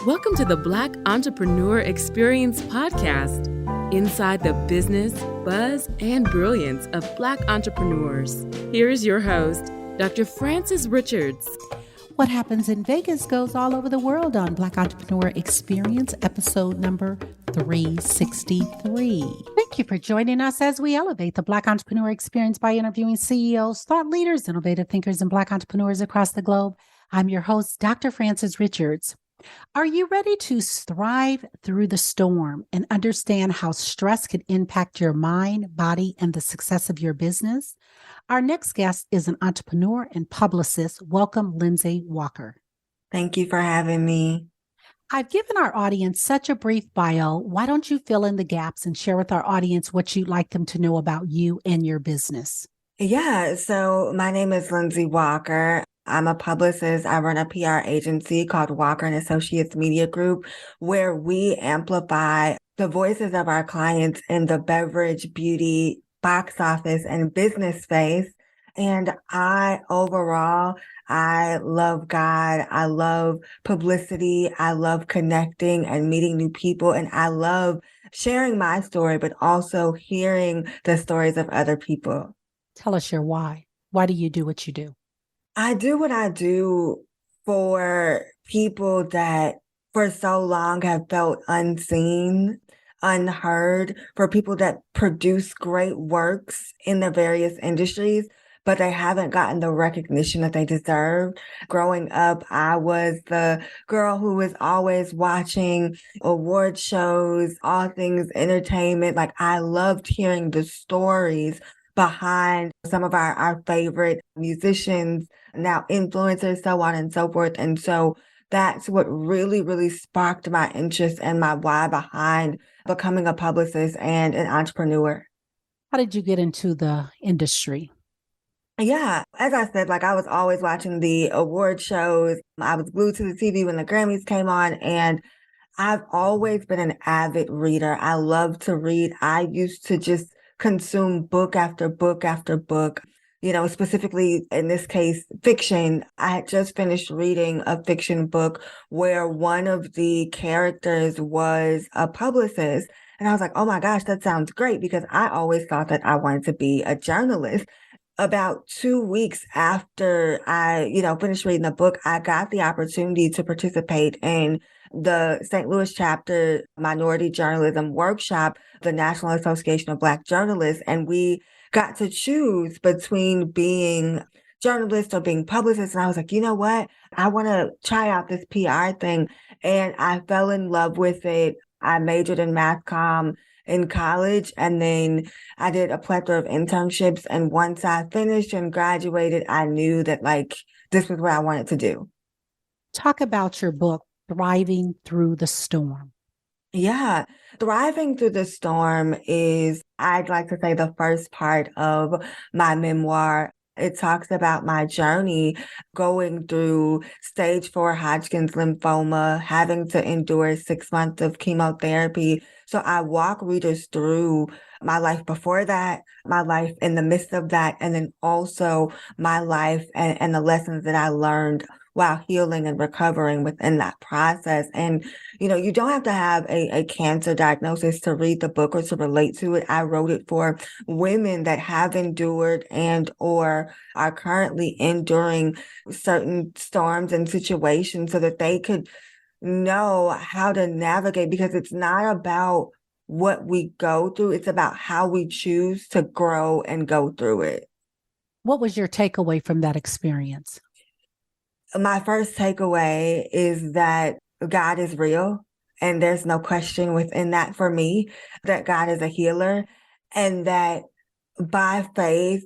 Welcome to the Black Entrepreneur Experience podcast, inside the business, buzz, and brilliance of Black entrepreneurs. Here is your host, Dr. Frances Richards. What happens in Vegas goes all over the world on Black Entrepreneur Experience, episode number 363. Thank you for joining us as we elevate the Black Entrepreneur Experience by interviewing CEOs, thought leaders, innovative thinkers, and Black entrepreneurs across the globe. I'm your host, Dr. Frances Richards. Are you ready to thrive through the storm and understand how stress can impact your mind, body, and the success of your business? Our next guest is an entrepreneur and publicist. Welcome, Lindsey Walker. Thank you for having me. I've given our audience such a brief bio. Why don't you fill in the gaps and share with our audience what you'd like them to know about you and your business? Yeah, so my name is Lindsey Walker. I'm a publicist. I run a PR agency called Walker and Associates Media Group, where we amplify the voices of our clients in the beverage, beauty, box office, and business space. And I love God. I love publicity. I love connecting and meeting new people. And I love sharing my story, but also hearing the stories of other people. Tell us your why. Why do you do what you do? I do what I do for people that for so long have felt unseen, unheard, for people that produce great works in the various industries, but they haven't gotten the recognition that they deserve. Growing up, I was the girl who was always watching award shows, all things entertainment. Like, I loved hearing the stories behind some of our favorite musicians, now influencers, so on and so forth. And so that's what really sparked my interest and my why behind becoming a publicist and an entrepreneur. How did you get into the industry? Yeah, as I said, I was always watching the award shows. I was glued to the TV when the Grammys came on, and I've always been an avid reader. I love to read. I used to just consume book after book after book, specifically in this case, fiction. I had just finished reading a fiction book where one of the characters was a publicist. And I was like, oh my gosh, that sounds great, because I always thought that I wanted to be a journalist. About 2 weeks after I, finished reading the book, I got the opportunity to participate in the St. Louis chapter minority journalism workshop, the National Association of Black Journalists. And we got to choose between being journalist or being publicist. And I was like, you know what? I want to try out this PR thing. And I fell in love with it. I majored in mass comm in college, and then I did a plethora of internships. And once I finished and graduated, I knew that this was what I wanted to do. Talk about your book, Thriving Through the Storm. Yeah, Thriving Through the Storm is, I'd like to say, the first part of my memoir. It talks about my journey going through stage 4 Hodgkin's lymphoma, having to endure 6 months of chemotherapy. So I walk readers through my life before that, my life in the midst of that, and then also my life and the lessons that I learned while healing and recovering within that process. And, you don't have to have a cancer diagnosis to read the book or to relate to it. I wrote it for women that have endured and or are currently enduring certain storms and situations so that they could know how to navigate, because it's not about what we go through. It's about how we choose to grow and go through it. What was your takeaway from that experience? My first takeaway is that God is real, and there's no question within that for me, that God is a healer, and that by faith,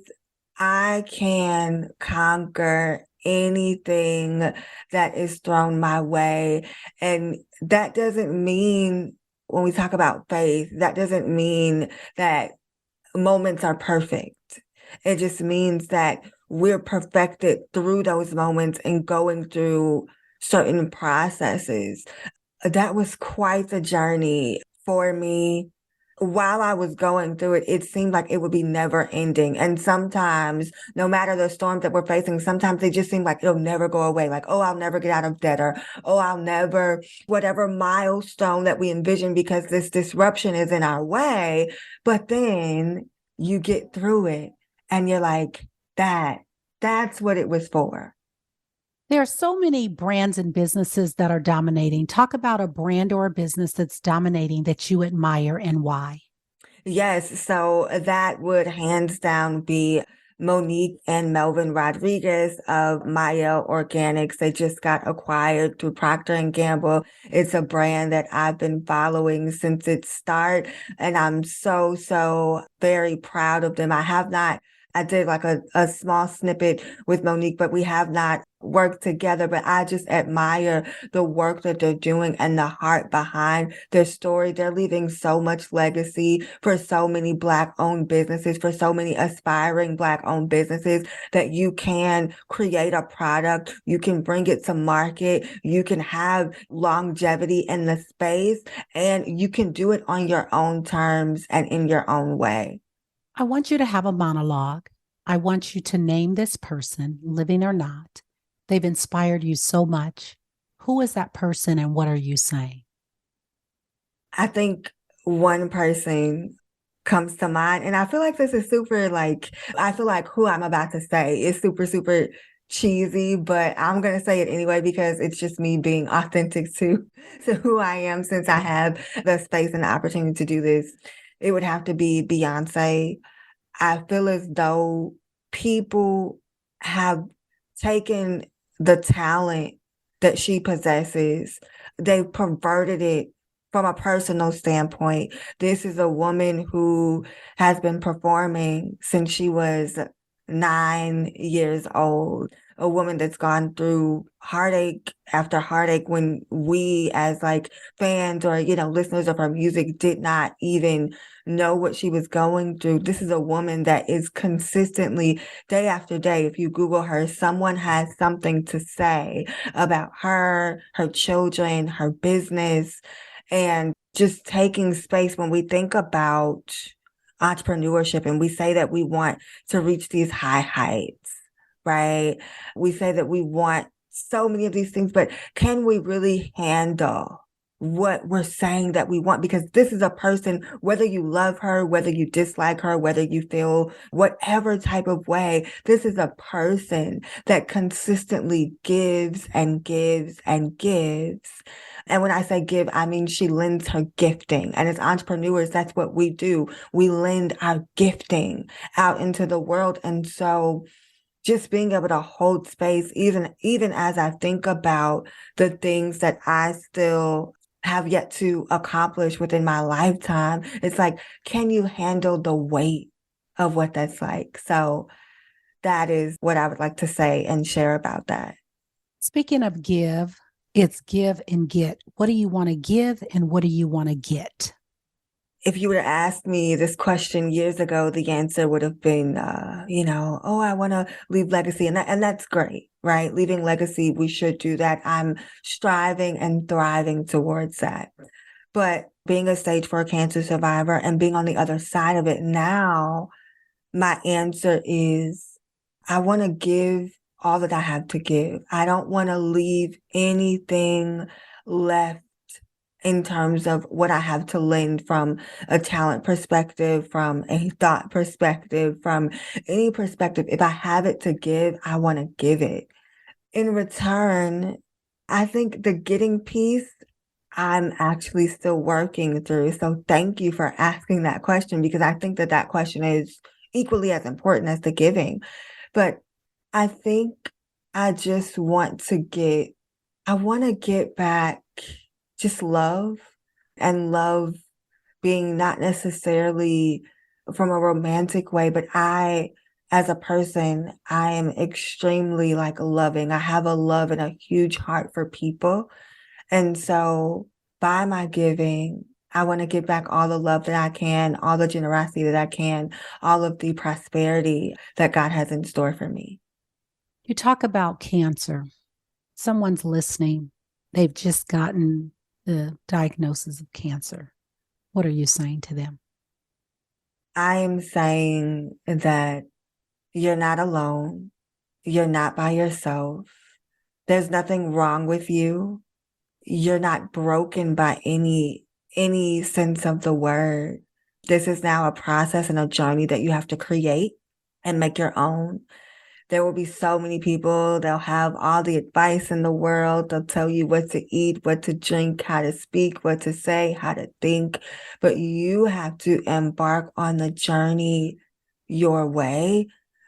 I can conquer anything that is thrown my way. And that doesn't mean, when we talk about faith, that doesn't mean that moments are perfect. It just means that we're perfected through those moments and going through certain processes. That was quite a journey for me. while I was going through it, it seemed like it would be never ending. And sometimes, no matter the storms that we're facing, sometimes they just seem like it'll never go away. Like, oh, I'll never get out of debt, or, oh, I'll never, whatever milestone that we envision because this disruption is in our way. But then you get through it and you're like, that's what it was for. There are so many brands and businesses that are dominating. Talk about a brand or a business that's dominating that you admire and why. Yes, so that would hands down be Monique and Melvin Rodriguez of Maya Organics. They just got acquired through Procter and Gamble. It's a brand that I've been following since its start, and I'm so very proud of them. I did like a small snippet with Monique, but we have not worked together. But I just admire the work that they're doing and the heart behind their story. They're leaving so much legacy for so many Black-owned businesses, for so many aspiring Black-owned businesses, that you can create a product, you can bring it to market, you can have longevity in the space, and you can do it on your own terms and in your own way. I want you to have a monologue. I want you to name this person, living or not. They've inspired you so much. Who is that person and what are you saying? I think one person comes to mind, and I feel like this is I feel like who I'm about to say is super cheesy, but I'm going to say it anyway because it's just me being authentic to who I am, since I have the space and the opportunity to do this. It would have to be Beyonce. I feel as though people have taken the talent that she possesses, they've perverted it from a personal standpoint. This is a woman who has been performing since she was 9 years old, a woman that's gone through heartache after heartache when we as like fans or, listeners of her music did not even know what she was going through. This is a woman that is consistently, day after day, if you Google her, someone has something to say about her, her children, her business, and just taking space when we think about entrepreneurship and we say that we want to reach these high heights, right? We say that we want so many of these things, but can we really handle what we're saying that we want? Because this is a person, whether you love her, whether you dislike her, whether you feel whatever type of way, this is a person that consistently gives and gives and gives. And when I say give, I mean she lends her gifting. And as entrepreneurs, that's what we do. We lend our gifting out into the world. And so just being able to hold space, even as I think about the things that I still have yet to accomplish within my lifetime, it's like, can you handle the weight of what that's like? So that is what I would like to say and share about that. Speaking of give, it's give and get. What do you want to give and what do you want to get? If you were to ask me this question years ago, the answer would have been, oh, I want to leave legacy. And that's great, right? Leaving legacy, we should do that. I'm striving and thriving towards that. But being a stage 4 cancer survivor and being on the other side of it now, my answer is I want to give all that I have to give. I don't want to leave anything left in terms of what I have to lend from a talent perspective, from a thought perspective, from any perspective. If I have it to give, I want to give it. In return, I think the getting piece, I'm actually still working through. So thank you for asking that question, because I think that question is equally as important as the giving. But I think I just want to get back just love, and love being not necessarily from a romantic way, but as a person, I am extremely loving. I have a love and a huge heart for people. And so by my giving, I want to give back all the love that I can, all the generosity that I can, all of the prosperity that God has in store for me. You talk about cancer. Someone's listening. They've just gotten the diagnosis of cancer. What are you saying to them? I am saying that you're not alone. You're not by yourself. There's nothing wrong with you. You're not broken by any sense of the word. This is now a process and a journey that you have to create and make your own. There will be so many people, they'll have all the advice in the world. They'll tell you what to eat, what to drink, how to speak, what to say, how to think. But you have to embark on the journey your way.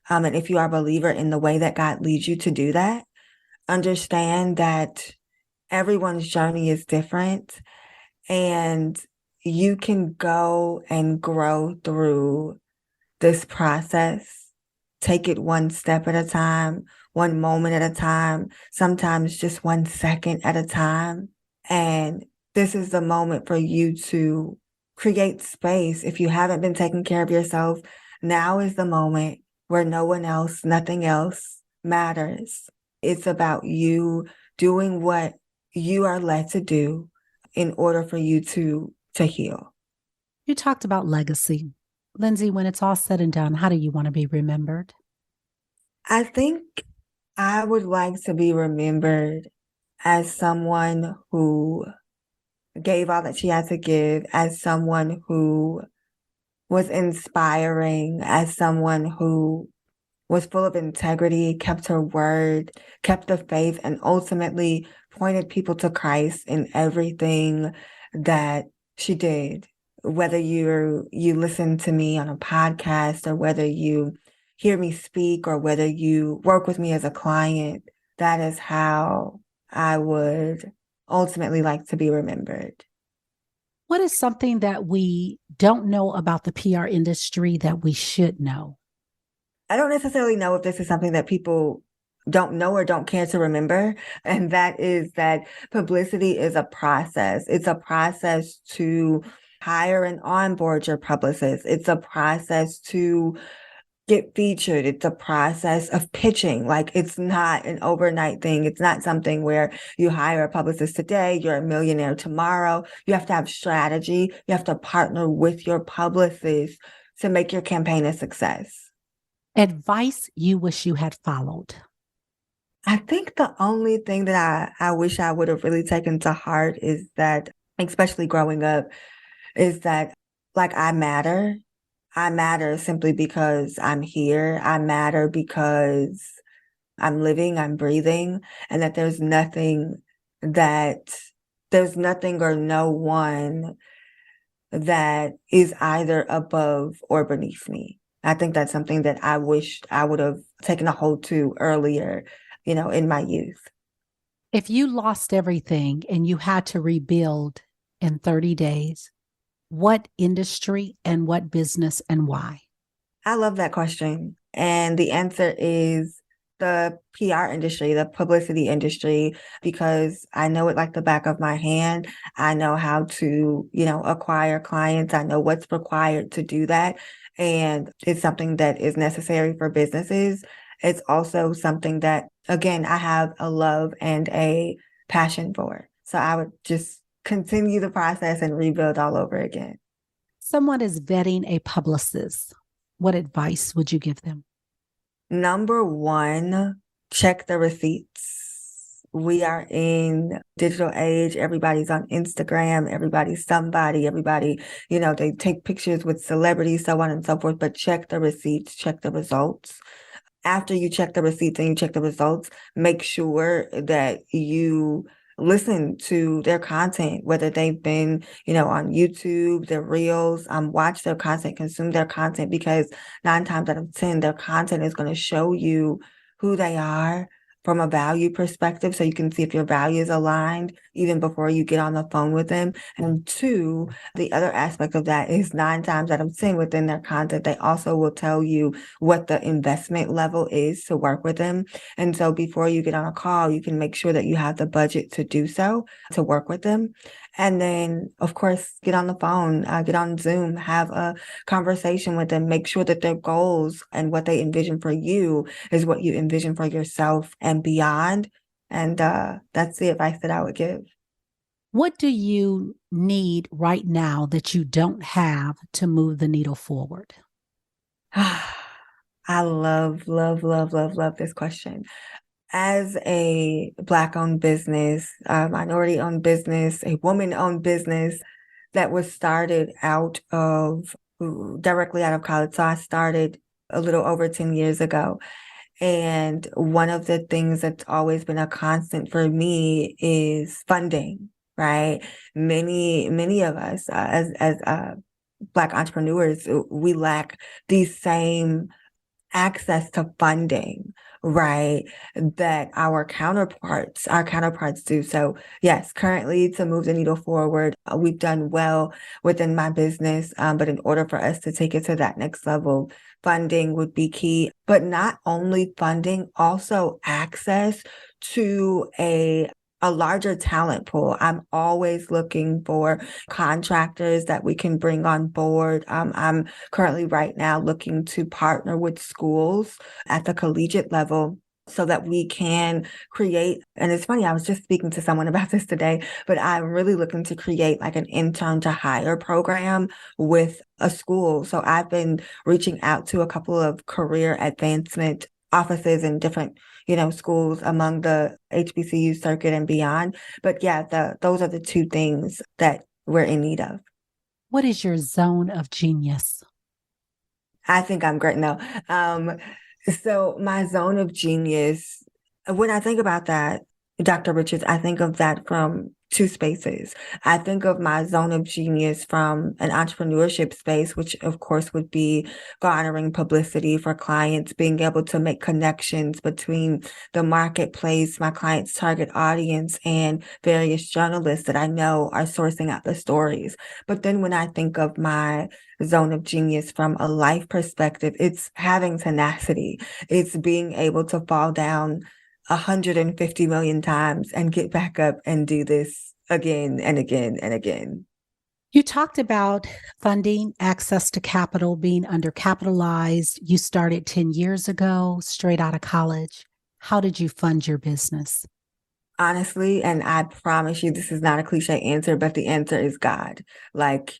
And if you are a believer in the way that God leads you to do that, understand that everyone's journey is different and you can go and grow through this process. Take it one step at a time, one moment at a time, sometimes just 1 second at a time. And this is the moment for you to create space. If you haven't been taking care of yourself, now is the moment where no one else, nothing else matters. It's about you doing what you are led to do in order for you to heal. You talked about legacy. Lindsey, when it's all said and done, how do you want to be remembered? I think I would like to be remembered as someone who gave all that she had to give, as someone who was inspiring, as someone who was full of integrity, kept her word, kept the faith, and ultimately pointed people to Christ in everything that she did. Whether you listen to me on a podcast or whether you hear me speak or whether you work with me as a client, that is how I would ultimately like to be remembered. What is something that we don't know about the PR industry that we should know? I don't necessarily know if this is something that people don't know or don't care to remember. And that is that publicity is a process. It's a process to hire and onboard your publicist. It's a process to get featured. It's a process of pitching. Like, it's not an overnight thing. It's not something where you hire a publicist today, you're a millionaire tomorrow. You have to have strategy. You have to partner with your publicist to make your campaign a success. Advice you wish you had followed. I think the only thing that I wish I would have really taken to heart is that, especially growing up, is that, like, I matter. I matter simply because I'm here. I matter because I'm living, I'm breathing, and that that there's nothing or no one that is either above or beneath me. I think that's something that I wished I would have taken a hold to earlier, in my youth. If you lost everything and you had to rebuild in 30 days, what industry and what business and why? I love that question. And the answer is the PR industry, the publicity industry, because I know it like the back of my hand. I know how to, acquire clients. I know what's required to do that. And it's something that is necessary for businesses. It's also something that, again, I have a love and a passion for. So I would just continue the process and rebuild all over again. Someone is vetting a publicist. What advice would you give them? Number one, check the receipts. We are in digital age. Everybody's on Instagram. Everybody's somebody. Everybody, they take pictures with celebrities, so on and so forth. But check the receipts, check the results. After you check the receipts and you check the results, make sure that you listen to their content, whether they've been, on YouTube, their reels, watch their content, consume their content, because 9 times out of 10, their content is going to show you who they are from a value perspective. So you can see if your value is aligned even before you get on the phone with them. And 2, the other aspect of that is 9 times out of 10 within their content, they also will tell you what the investment level is to work with them. And so before you get on a call, you can make sure that you have the budget to do so, to work with them. And then, of course, get on the phone, get on Zoom, have a conversation with them, make sure that their goals and what they envision for you is what you envision for yourself and beyond. And that's the advice that I would give. What do you need right now that you don't have to move the needle forward? I love, love, love, love, love this question. As a Black-owned business, a minority-owned business, a woman-owned business that was started out of directly out of college. So I started a little over 10 years ago. And one of the things that's always been a constant for me is funding, right? Many of us as Black entrepreneurs, we lack these same access to funding, right? That our counterparts do. So yes, currently to move the needle forward, we've done well within my business. But in order for us to take it to that next level, funding would be key, but not only funding, also access to a larger talent pool. I'm always looking for contractors that we can bring on board. I'm currently right now looking to partner with schools at the collegiate level so that we can create. And it's funny, I was just speaking to someone about this today, but I'm really looking to create like an intern to hire program with a school. So I've been reaching out to a couple of career advancement offices in different schools among the HBCU circuit and beyond. But yeah, those are the two things that we're in need of. What is your zone of genius? I think I'm great now. So my zone of genius, when I think about that, Dr. Richards, I think of that from two spaces. I think of my zone of genius from an entrepreneurship space, which of course would be garnering publicity for clients, being able to make connections between the marketplace, my client's target audience, and various journalists that I know are sourcing out the stories. But then when I think of my zone of genius from a life perspective, it's having tenacity. It's being able to fall down 150 million times and get back up and do this again and again and again. You talked about funding, access to capital, being undercapitalized. You started 10 years ago, straight out of college. How did you fund your business? Honestly, and I promise you, this is not a cliche answer, but the answer is God. Like,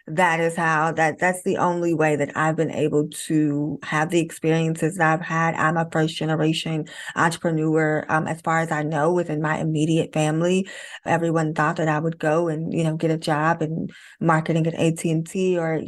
that is how that's the only way that I've been able to have the experiences that I've had. I'm a first generation entrepreneur. As far as I know, within my immediate family, everyone thought that I would go and, get a job in marketing at AT&T or,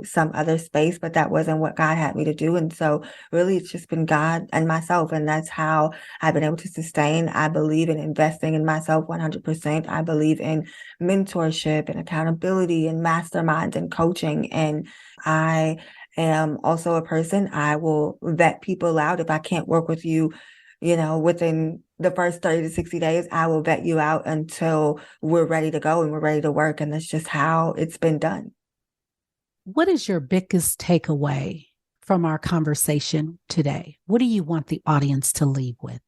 some other space, but that wasn't what God had me to do. And so really it's just been God and myself. And that's how I've been able to sustain. I believe in investing in myself 100%. I believe in mentorship and accountability and masterminds and coaching. And I am also a person, I will vet people out. If I can't work with you, within the first 30 to 60 days, I will vet you out until we're ready to go and we're ready to work. And that's just how it's been done. What is your biggest takeaway from our conversation today? What do you want the audience to leave with?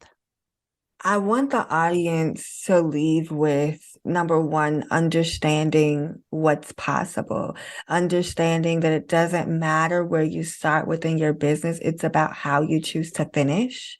I want the audience to leave with, number one, understanding what's possible, understanding that it doesn't matter where you start within your business. It's about how you choose to finish.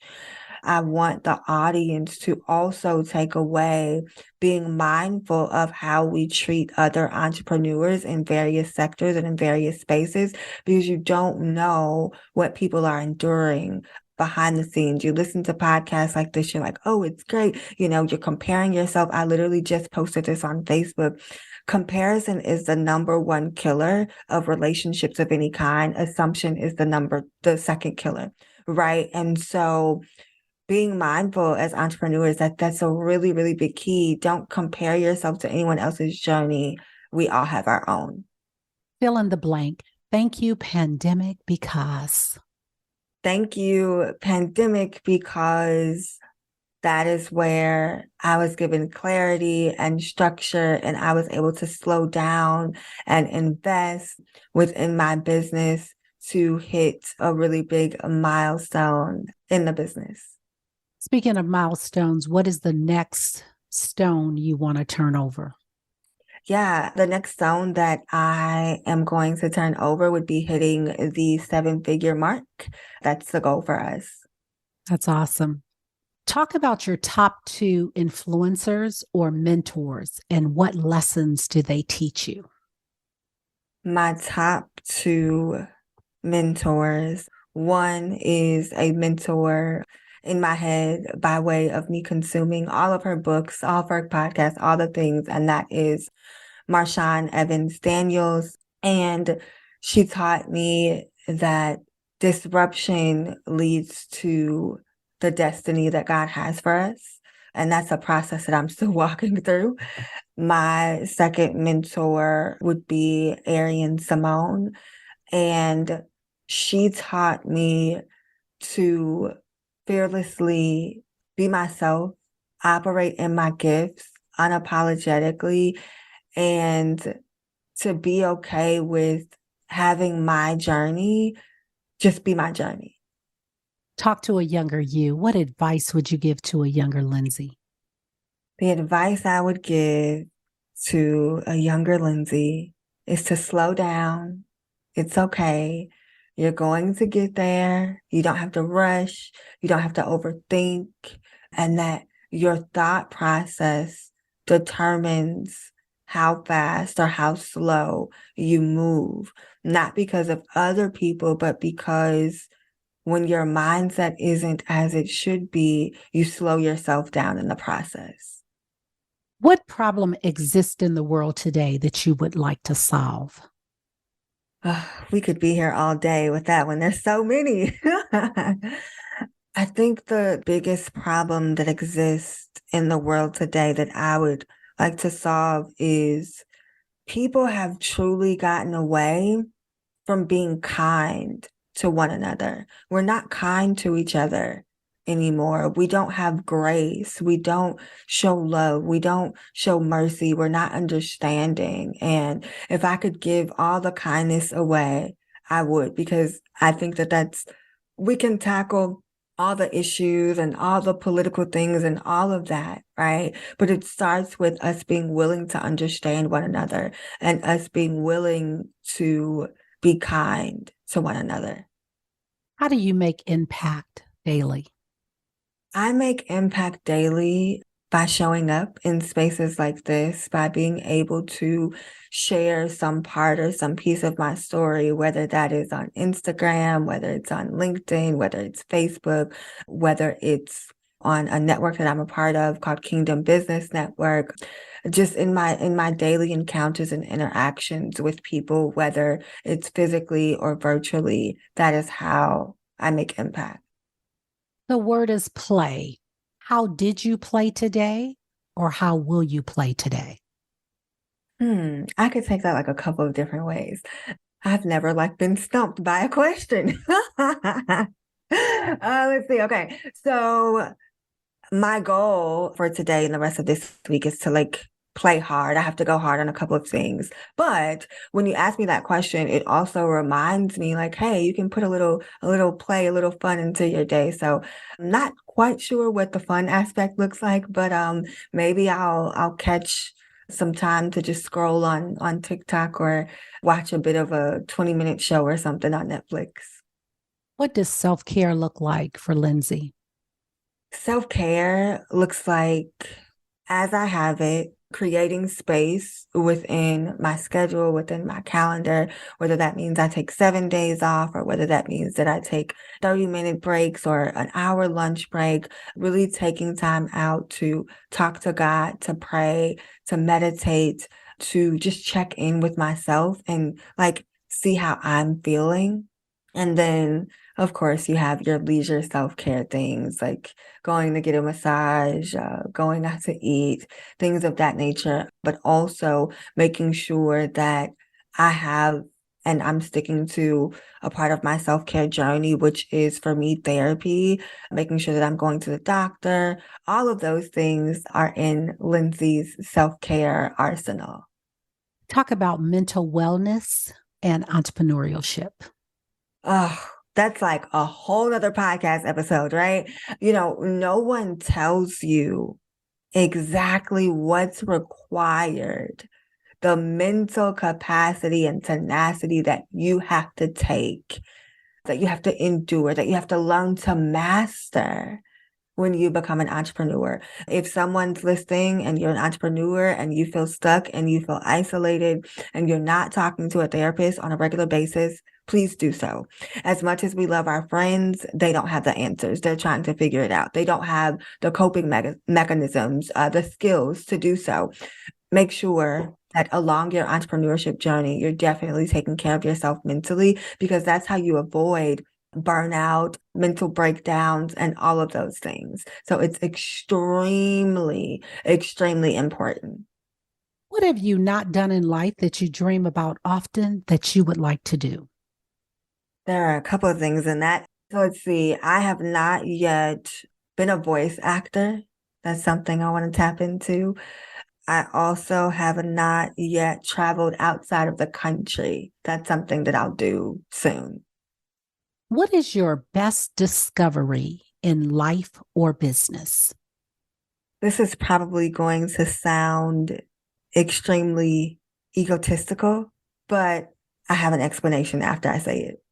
I want the audience to also take away being mindful of how we treat other entrepreneurs in various sectors and in various spaces, because you don't know what people are enduring behind the scenes. You listen to podcasts like this, you're like, oh, it's great. You're comparing yourself. I literally just posted this on Facebook. Comparison is the number one killer of relationships of any kind. Assumption is the second killer, right? And so being mindful as entrepreneurs, that's a really, really big key. Don't compare yourself to anyone else's journey. We all have our own. Fill in the blank. Thank you, pandemic, because. Thank you, pandemic, because that is where I was given clarity and structure, and I was able to slow down and invest within my business to hit a really big milestone in the business. Speaking of milestones, what is the next stone you want to turn over? Yeah, the next stone that I am going to turn over would be hitting the 7-figure mark. That's the goal for us. That's awesome. Talk about your top two influencers or mentors and what lessons do they teach you? My top two mentors. One is a mentor in my head by way of me consuming all of her books, all of her podcasts, all the things, and that is Marshawn Evans Daniels. And she taught me that disruption leads to the destiny that God has for us. And that's a process that I'm still walking through. My second mentor would be Arian Simone. And she taught me to fearlessly be myself, operate in my gifts unapologetically, and to be okay with having my journey just be my journey. Talk to a younger you. What advice would you give to a younger Lindsey? The advice I would give to a younger Lindsey is to slow down. It's okay. You're going to get there. You don't have to rush. You don't have to overthink. And that your thought process determines how fast or how slow you move, not because of other people, but because when your mindset isn't as it should be, you slow yourself down in the process. What problem exists in the world today that you would like to solve? We could be here all day with that one. There's so many. I think the biggest problem that exists in the world today that I would like to solve is people have truly gotten away from being kind to one another. We're not kind to each other anymore. We don't have grace. We don't show love. We don't show mercy. We're not understanding. And if I could give all the kindness away, I would, because I think that we can tackle all the issues and all the political things and all of that, right? But it starts with us being willing to understand one another and us being willing to be kind to one another. How do you make impact daily? I make impact daily by showing up in spaces like this, by being able to share some part or some piece of my story, whether that is on Instagram, whether it's on LinkedIn, whether it's Facebook, whether it's on a network that I'm a part of called Kingdom Business Network. Just in my daily encounters and interactions with people, whether it's physically or virtually, that is how I make impact. The word is play. How did you play today, or how will you play today? I could take that like a couple of different ways. I've never been stumped by a question. Let's see. Okay. So my goal for today and the rest of this week is to play hard. I have to go hard on a couple of things. But when you ask me that question, it also reminds me hey, you can put a little play, a little fun into your day. So I'm not quite sure what the fun aspect looks like, but maybe I'll catch some time to just scroll on TikTok or watch a bit of a 20-minute show or something on Netflix. What does self-care look like for Lindsey? Self-care looks like, as I have it, creating space within my schedule, within my calendar, whether that means I take 7 days off or whether that means that I take 30-minute breaks or an hour lunch break, really taking time out to talk to God, to pray, to meditate, to just check in with myself and see how I'm feeling. And then, of course, you have your leisure self-care things like going to get a massage, going out to eat, things of that nature, but also making sure that I have and I'm sticking to a part of my self-care journey, which is for me therapy, making sure that I'm going to the doctor. All of those things are in Lindsey's self-care arsenal. Talk about mental wellness and entrepreneurship. Oh, that's like a whole nother podcast episode, right? No one tells you exactly what's required, the mental capacity and tenacity that you have to take, that you have to endure, that you have to learn to master when you become an entrepreneur. If someone's listening and you're an entrepreneur and you feel stuck and you feel isolated and you're not talking to a therapist on a regular basis, please do so. As much as we love our friends, they don't have the answers. They're trying to figure it out. They don't have the coping mechanisms, the skills to do so. Make sure that along your entrepreneurship journey, you're definitely taking care of yourself mentally, because that's how you avoid burnout, mental breakdowns, and all of those things. So it's extremely, extremely important. What have you not done in life that you dream about often that you would like to do? There are a couple of things in that. So let's see. I have not yet been a voice actor. That's something I want to tap into. I also have not yet traveled outside of the country. That's something that I'll do soon. What is your best discovery in life or business? This is probably going to sound extremely egotistical, but I have an explanation after I say it.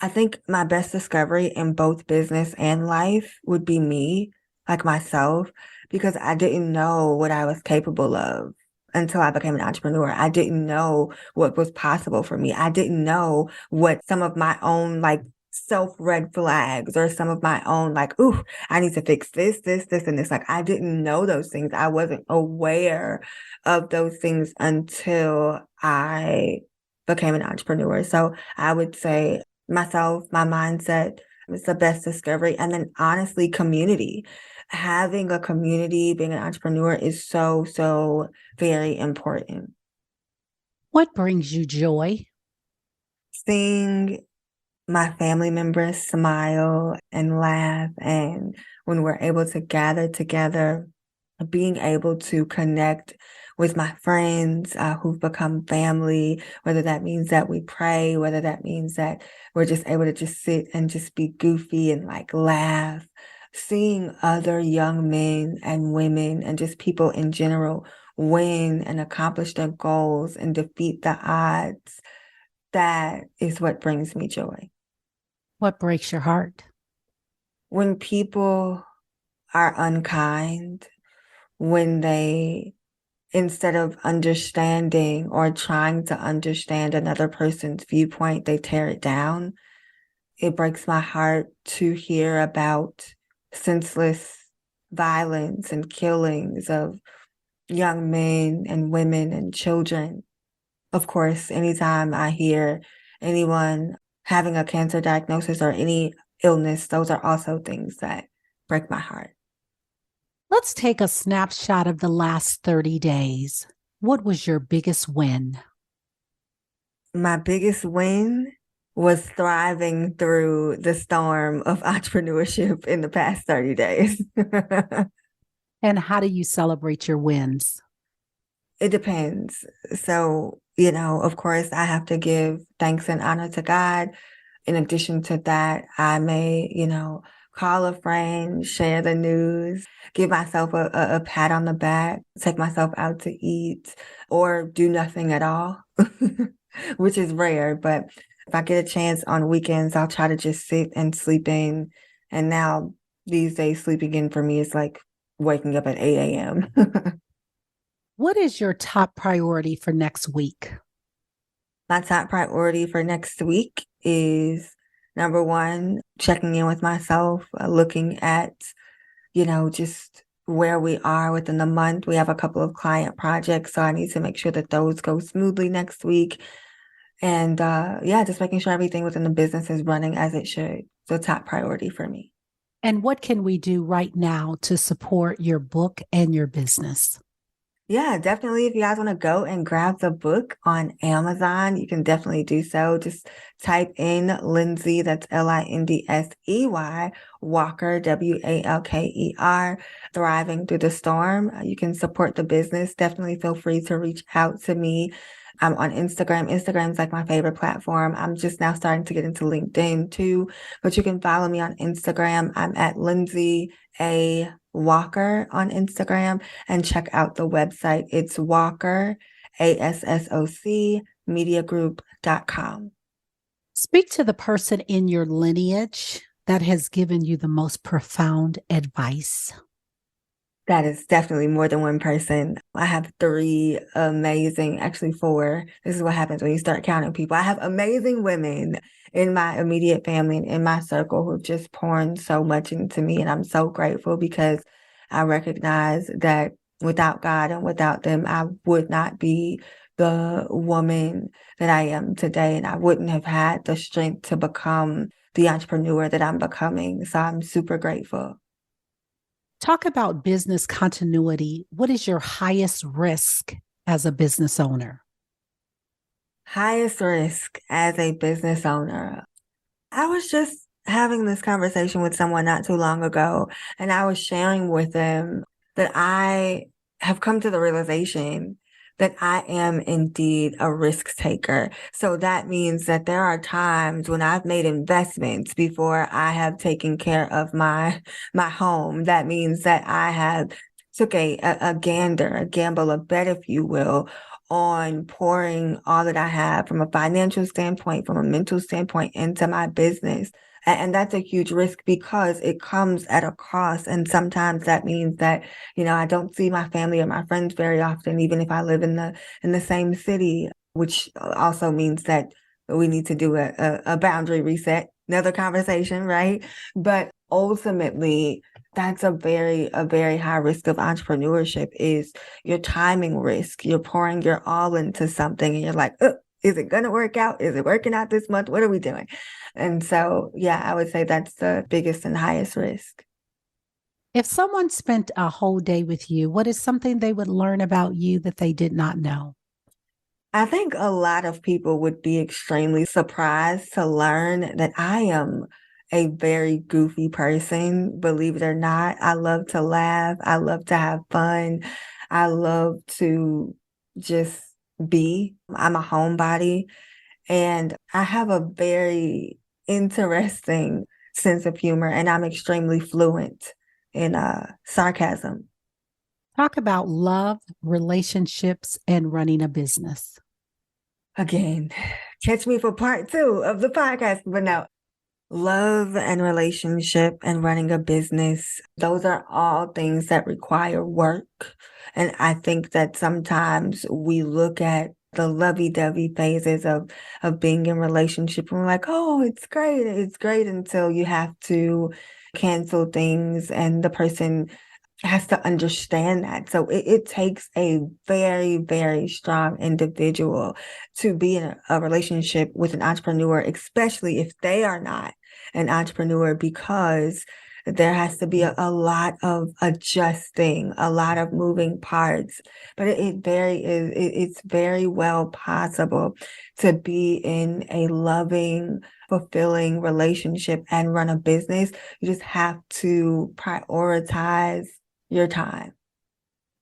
I think my best discovery in both business and life would be me, like myself, because I didn't know what I was capable of until I became an entrepreneur. I didn't know what was possible for me. I didn't know what some of my own self-red flags or some of my own ooh, I need to fix this, and this. I didn't know those things. I wasn't aware of those things until I became an entrepreneur. So I would say myself, my mindset was the best discovery. And then honestly, community. Having a community, being an entrepreneur is so, so very important. What brings you joy? Seeing my family members smile and laugh, and when we're able to gather together, being able to connect with my friends who've become family, whether that means that we pray, whether that means that we're just able to just sit and just be goofy and laugh, seeing other young men and women and just people in general win and accomplish their goals and defeat the odds. That is what brings me joy. What breaks your heart? When people are unkind, when they, instead of understanding or trying to understand another person's viewpoint, they tear it down. It breaks my heart to hear about senseless violence and killings of young men and women and children. Of course, anytime I hear anyone having a cancer diagnosis or any illness, those are also things that break my heart. Let's take a snapshot of the last 30 days. What was your biggest win? My biggest win was thriving through the storm of entrepreneurship in the past 30 days. And how do you celebrate your wins? It depends. So, of course, I have to give thanks and honor to God. In addition to that, I may, call a friend, share the news, give myself a pat on the back, take myself out to eat, or do nothing at all, which is rare. But if I get a chance on weekends, I'll try to just sit and sleep in. And now these days, sleeping in for me is like waking up at 8 a.m. What is your top priority for next week? My top priority for next week is number one, checking in with myself, looking at, just where we are within the month. We have a couple of client projects, so I need to make sure that those go smoothly next week. And just making sure everything within the business is running as it should. So top priority for me. And what can we do right now to support your book and your business? Yeah, definitely. If you guys want to go and grab the book on Amazon, you can definitely do so. Just type in Lindsey, that's Lindsey, Walker, Walker, Thriving Through the Storm. You can support the business. Definitely feel free to reach out to me. I'm on Instagram. Instagram's like my favorite platform. I'm just now starting to get into LinkedIn too, but you can follow me on Instagram. I'm at Lindsey A. Walker on Instagram, and check out the website. It's Walker, ASSOC, mediagroup.com. Speak to the person in your lineage that has given you the most profound advice? That is definitely more than one person. I have three amazing, actually four. This is what happens when you start counting people. I have amazing women in my immediate family and in my circle who've just poured so much into me. And I'm so grateful because I recognize that without God and without them, I would not be the woman that I am today. And I wouldn't have had the strength to become the entrepreneur that I'm becoming. So I'm super grateful. Talk about business continuity. What is your highest risk as a business owner? Highest risk as a business owner. I was just having this conversation with someone not too long ago, and I was sharing with them that I have come to the realization that I am indeed a risk taker. So that means that there are times when I've made investments before I have taken care of my home. That means that I have took a gander, a gamble, a bet, if you will, on pouring all that I have from a financial standpoint, from a mental standpoint into my business. And that's a huge risk because it comes at a cost. And sometimes that means that, I don't see my family or my friends very often, even if I live in the same city, which also means that we need to do a boundary reset, another conversation, right? But ultimately, that's a very high risk of entrepreneurship is your timing risk. You're pouring your all into something and you're like, is it going to work out? Is it working out this month? What are we doing? And so, yeah, I would say that's the biggest and highest risk. If someone spent a whole day with you, what is something they would learn about you that they did not know? I think a lot of people would be extremely surprised to learn that I am a very goofy person. Believe it or not, I love to laugh. I love to have fun. I love to just be. I'm a homebody and I have a very interesting sense of humor and I'm extremely fluent in sarcasm. Talk about love, relationships, and running a business. Again, catch me for part two of the podcast. But no, love and relationship and running a business, those are all things that require work. And I think that sometimes we look at the lovey-dovey phases of being in relationship and we're like, oh, it's great. It's great until you have to cancel things and the person has to understand that. So it takes a very, very strong individual to be in a relationship with an entrepreneur, especially if they are not an entrepreneur, because there has to be a lot of adjusting, a lot of moving parts. But it's very well possible to be in a loving, fulfilling relationship and run a business. You just have to prioritize your time.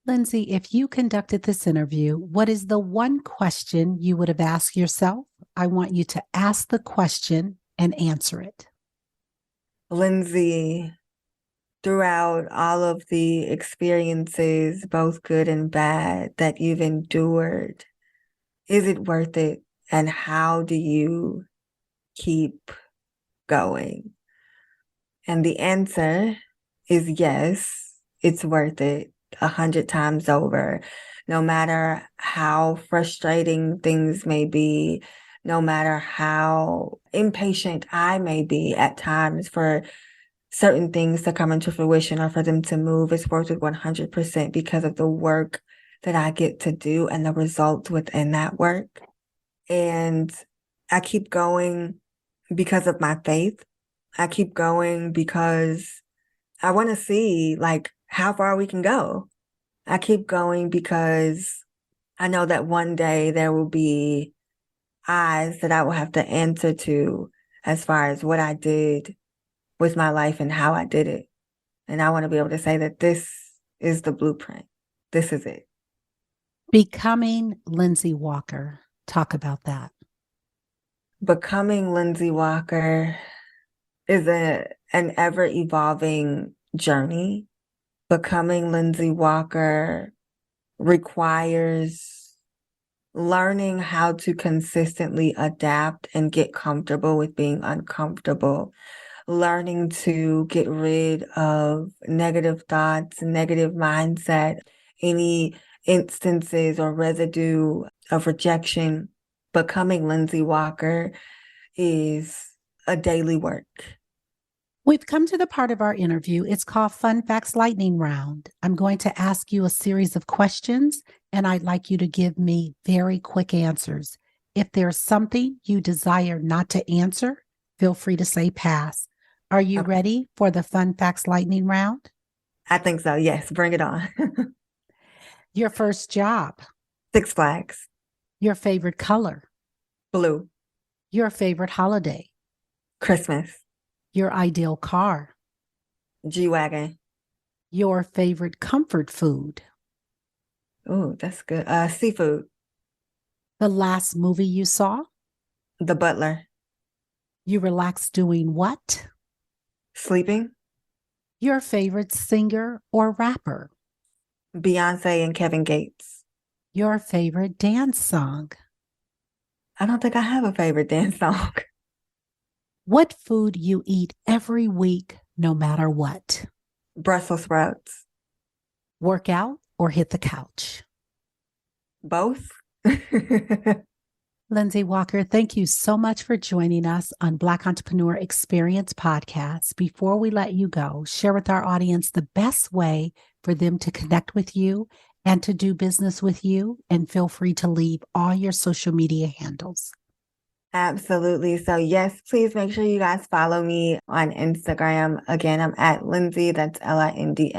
Lindsey, if you conducted this interview, what is the one question you would have asked yourself? I want you to ask the question and answer it. Lindsey, throughout all of the experiences, both good and bad, that you've endured, is it worth it? And how do you keep going? And the answer is yes, it's worth it 100 times over. No matter how frustrating things may be, no matter how impatient I may be at times for certain things to come into fruition or for them to move, it's worth it 100% because of the work that I get to do and the results within that work. And I keep going because of my faith. I keep going because I want to see like how far we can go. I keep going because I know that one day there will be eyes that I will have to answer to as far as what I did with my life and how I did it. And I want to be able to say that this is the blueprint. This is it. Becoming Lindsey Walker. Talk about that. Becoming Lindsey Walker is an ever evolving journey. Becoming Lindsey Walker requires learning how to consistently adapt and get comfortable with being uncomfortable. learning to get rid of negative thoughts, negative mindset, any instances or residue of rejection. Becoming Lindsey Walker is a daily work. We've come to the part of our interview. It's called Fun Facts Lightning Round. I'm going to ask you a series of questions, and I'd like you to give me very quick answers. If there's something you desire not to answer, feel free to say pass. Are you ready for the Fun Facts Lightning Round? I think so. Yes, bring it on. Your first job. Six Flags. Your favorite color. Blue. Your favorite holiday. Christmas. Your ideal car. G-Wagon. Your favorite comfort food. Oh, that's good. Seafood. The last movie you saw. The Butler. You relax doing what? Sleeping. Your favorite singer or rapper. Beyonce and Kevin Gates. Your favorite dance song. I don't think I have a favorite dance song. What food you eat every week, no matter what? Brussels sprouts. Work out or hit the couch? Both. Lindsey Walker, thank you so much for joining us on Black Entrepreneur Experience Podcast. Before we let you go, share with our audience the best way for them to connect with you and to do business with you. And feel free to leave all your social media handles. Absolutely. So yes, please make sure you guys follow me on Instagram. Again, I'm at Lindsey, that's Lindsey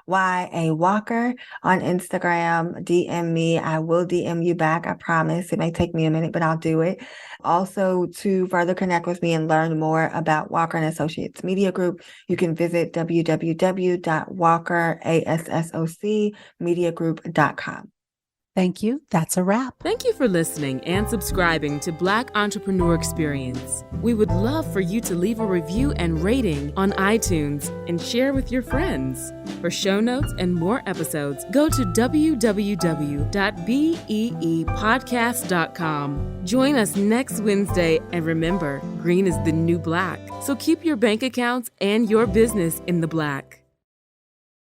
Walker on Instagram. DM me. I will DM you back. I promise. It may take me a minute, but I'll do it. Also, to further connect with me and learn more about Walker and Associates Media Group, you can visit www.walkerassocmediagroup.com. Thank you. That's a wrap. Thank you for listening and subscribing to Black Entrepreneur Experience. We would love for you to leave a review and rating on iTunes and share with your friends. For show notes and more episodes, go to www.beepodcast.com. Join us next Wednesday, and remember, green is the new black. So keep your bank accounts and your business in the black.